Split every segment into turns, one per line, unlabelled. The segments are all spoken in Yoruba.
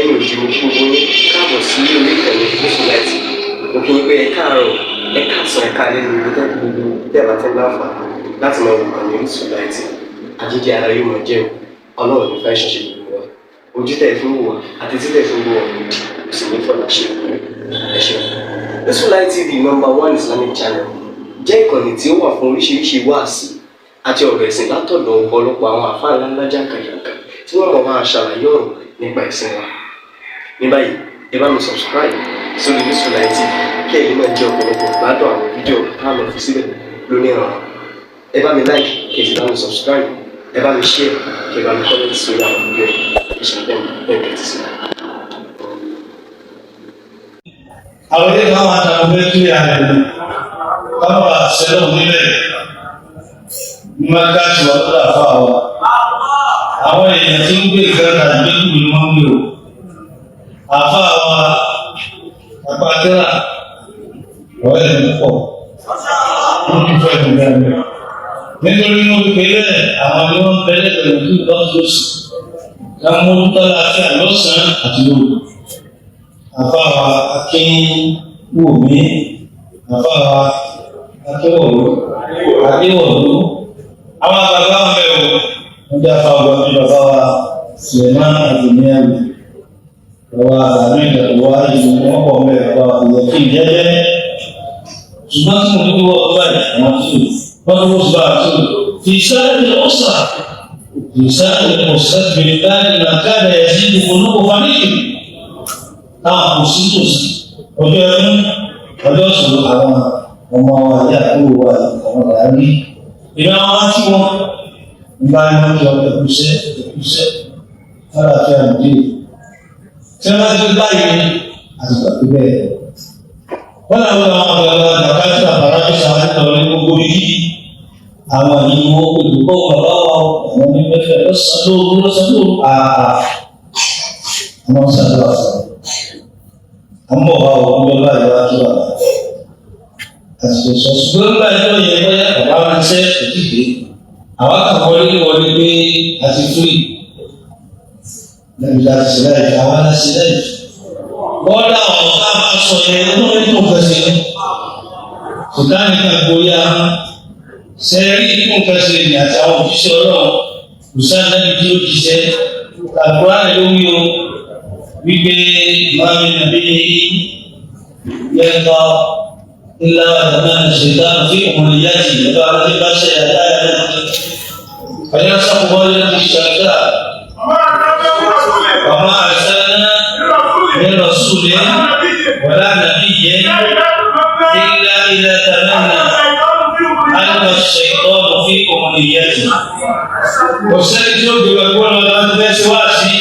lẹ́yìn òjì mo kí gbogbo yín káàbọ̀ sí orí ìkànnì Orísun TV. Mo kí yín pé ẹ káàárọ̀, ẹ káàsán, ẹ káalẹ́ ní gbogbo tẹ́lẹ̀ àti láǹfààní láti máa wo ìkànnì Orísun TV. Àjíjẹ ara yóò máa jẹun, Ọlọ́run ní fẹ́ ṣọṣẹ́ gbogbo wa. Ojú tẹ̀ fún wò wá àti títẹ̀ fún wò wá kò sì ní fọlá ṣe ẹ ṣeun. Orísun TV #1 Islamic channel jẹ́ ìkànnì tí ó wà fún oríṣiríṣi wáàsí àti ọ̀rọ̀ ẹ̀sìn látọ̀dọ̀ ọ̀pọ̀lọpọ̀ àwọn àfáà ńláńlá jàǹkàjàǹkà tí wọ́n mọ̀ máa ṣàlàyé ọ̀rọ̀ nípa ẹ̀sìn wa. Ní báyìí, ẹ bá mi subscribe sórí Orísun TV kí ẹ̀yin máa jẹ́ ọ̀pọ̀lọpọ̀ gbádùn àwọn fídíò táwọn fi síbẹ̀ lónìí ọ̀rọ̀. Ẹ bá mi like kí ẹ sì bá mi subscribe, ẹ bá mi share kí ẹ bá mi comment sórí àwọn fídíò ìṣẹ̀lẹ̀ ẹ̀ẹ́dẹ̀ẹ́dẹ̀ sí.
Àwọn ilé kan máa tàbí pé kí a rẹ̀ kábà ṣẹlẹ̀ nílẹ̀ ní máa káàkiri wà tó dàfà wa. Àwọn èèyàn tí ń gbé ìgbẹ́ta ìgbékù ní wọ́n ń gbé o. Àfà wa àpàtẹ́rà ọ̀rẹ́ mi pọ̀ lórí fẹ́ ìgbẹ́rẹ́. Nítorí inú ìpínlẹ̀ àwọn ni wọ́n bẹ̀rẹ̀ pẹ̀lú kí lọ́sọ̀ọ̀sì ká mú tọ́lá àti àlọ́sàn àti lóru. Àfáà Akínwùmí, àfáà Akínwòlú, Adéwòlú, àwọn bàbá wọn bẹ̀rù wọ́n jẹ́ àfáà ọgbà bí bàbá wa Suleiman Adéníyàwó, bàbá àmì ìdàgbà ìlú wọn pọ̀ mẹ́rin bàbá ìyẹ̀kí jẹ́jẹ́. Ṣùgbọ́n tí mo ní wọ́n ọgbà ìwọ̀n tí wọ́n tó wọ́n bá tó fi sáré ọ̀sà, fi sáré ọ̀sà bèrè báyìí nàkàdà ẹ̀sìn ìfowópamọ́ fàmílì. Táwọn kò sí tòsí ọjọ́ ẹ̀mú ọjọ́ ìṣòro àwọn ọmọ ayé àkúrò wa àwọn ìyáàrí ìlú àwọn wá tí wọn nígbà ní wọn jọ ẹkùsẹ fàlàfíà nìdí tí wọn bá ti báyìí àtìgbà tó bẹ́ẹ̀. Wọn làwọn àwọn ọ̀gá àgbàkájú àbára tó sàwọn ẹ̀tọ́ ní gbogbo yìí àwọn yìí wọn olùkọ́ bàbá wa àwọn onímẹ̀fẹ̀ lọ́sàn-án àwọn sàdúrà fún àmọ́ wa ò ń bẹ báyìí wá tó wà àti sọ ṣùgbọ́n báyìí tó yẹ bóyá bàbá máa ń ṣe òkìkè àwa kàn wọlé pé àti fúri lẹ́bi láti ṣe láì àwa láti ṣe láì bọ́dà ọ̀gá máa sọ yẹn lórí tó fẹsẹ̀ ní sùdáàní kan gbóyà sẹ́rí tó fẹsẹ̀ ní àti àwọn òṣìṣẹ́ ọlọ́run kùsàdánì tí ó jíṣẹ́ àgbọ̀rá rẹ̀ lórí o. Wípé máa ń nàbí yẹnka ilá àdáná ṣètà fi òmìnirí ìjọba àti báṣẹ àdáyà náà. Fàyà sọ́kùnbọ́ yẹn ti ṣàkà. Bàbá àṣánná ní Rasulẹ̀ wàlá nàbí yẹn ilá tàmánà àlùkò ṣètò fi òmìnirí. Kò sẹ́ni tí ó gbé gbọ́dọ̀ lọ́wọ́ láti fẹ́ síwáàsí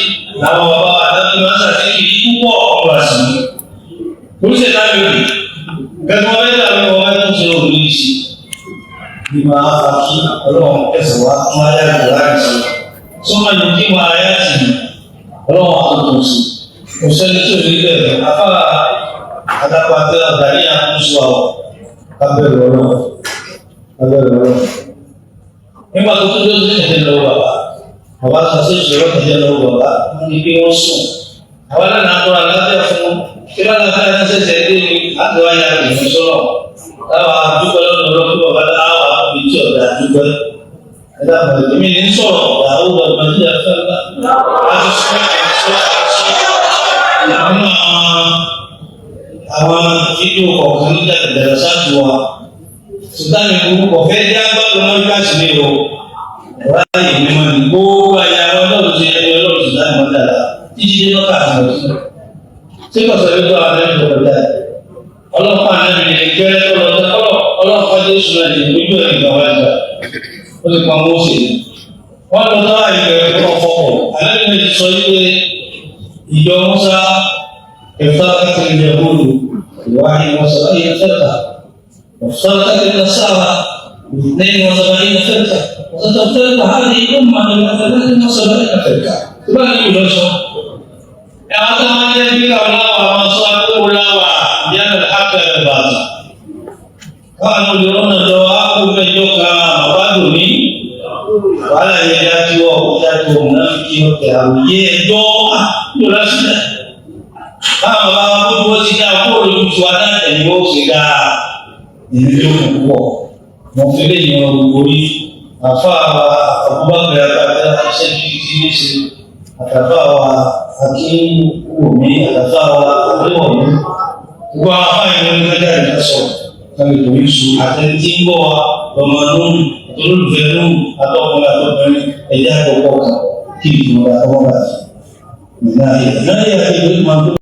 àwọn bàbá àdáni máa ń ṣàtìkì púpọ̀ ọ̀pọ̀ àṣìlú. Oríṣẹ́ láti rí, gẹ́gẹ́ wọ́n mẹ́ta ló wọ́n mẹ́ta ṣe òní ìṣe. Bí máa fà kí ọlọ́run ẹ̀sẹ̀ wá fún ayé àgbà láti ṣe. Sọ́mọ́ yìí kí wọ́n ayé àti ọlọ́run àtúntò sí. Kò sẹ́ni tó rí bẹ́ẹ̀ afárá adápàtẹ́ àdáni àkóso àwọ̀ abẹ́rẹ́ ọlọ́run. Nígbà tó tó dé ní ìdílé lọ́wọ́ bàbá. Bàbá kan sí ìṣòro kẹjẹ lọ́wọ́ bàbá ní kí wọ́n sùn. Àwọn náà nàá tọ́ra lábẹ́ fún kí wọ́n náà fẹ́ẹ́ ṣẹ̀ṣẹ̀ dé ní àtiwáyà ìrìn sọ́nà. Táwa àdúgbò lọ́nà lọ́kọ́ bàbá táwa àbí tí ọ̀dà àdúgbò. Ẹ̀dá bàbá èmi ní sọ̀rọ̀ àwọn bàbá tí a fẹ́ gbà. Láti sọ àwọn fídíò kọ̀ọ̀kan nígbà ìbẹ̀rẹ̀ sáàtì wa. Sùdáàmì orúkọ fẹ́ dá gbọ́dọ̀ mọ́ ìgbàsí mi o. Ráyè mímọ́ ní gbogbo ayé àwọn ọlọ́run ṣe ẹni ọlọ́run ṣe láti mọ́ dára títí dé lọ́kà àti ọ̀sán. Ṣé kò sọ wípé àwọn ẹni tó kọjá ẹ̀? Ọlọ́pàá náà ní ìgbẹ́rẹ́ tó lọ ọlọ́pàá dé oṣù náà ní ojú ẹ̀ nígbà wájú rẹ̀. Ó ti pa owó ṣe. Wọ́n lọ sọ́wọ́ ìgbẹ́rẹ́ tó fọ́pọ̀. Àlẹ́ mi ti sọ wípé ìjọ Mùsá ẹ̀fọ́ akẹ́kọ̀ọ́ ìjẹ bóòlù ìwádìí wọn sọ láyé fẹ́ta. Ọ̀sán akẹ́kọ̀ọ́ sára اثنين وسبعين فرقة وستفترق هذه الأمة إلى 73 فرقة. Sebab itu dosa. Yang pertama jadi kalau masalah ulama dia berhak berbahasa. Kalau diorang doa kumejoka wadu ni, wala yajati wa utatu munafiki wa kiawiye doa, doa sudah. Táwọn bàbá wa bó wọ́n ti dá kúrò lójú tiwa náà ẹ̀yìn wọ́n ṣe dá ìlú tó kù pọ̀. Wọ́n fi lè yan orí àfa Abubakar àtàtà iṣẹ́ bíi ti ní ṣe àtàfà wa Akínwùmí àtàfà wa Adéwọ̀mí. Gbogbo àwọn afá ìlú ní kájà ìjà sọ káwé tó ń sùn àtẹ̀tí ń bọ̀ wa lọ́mọ lóhùn olólùfẹ́ lóhùn atọ́kùnrin àtọ́kùnrin ẹ̀yà àkọ́kọ́ kan kí ìgbìmọ̀ àtọwọ́ bá ti. Nah, ya, itu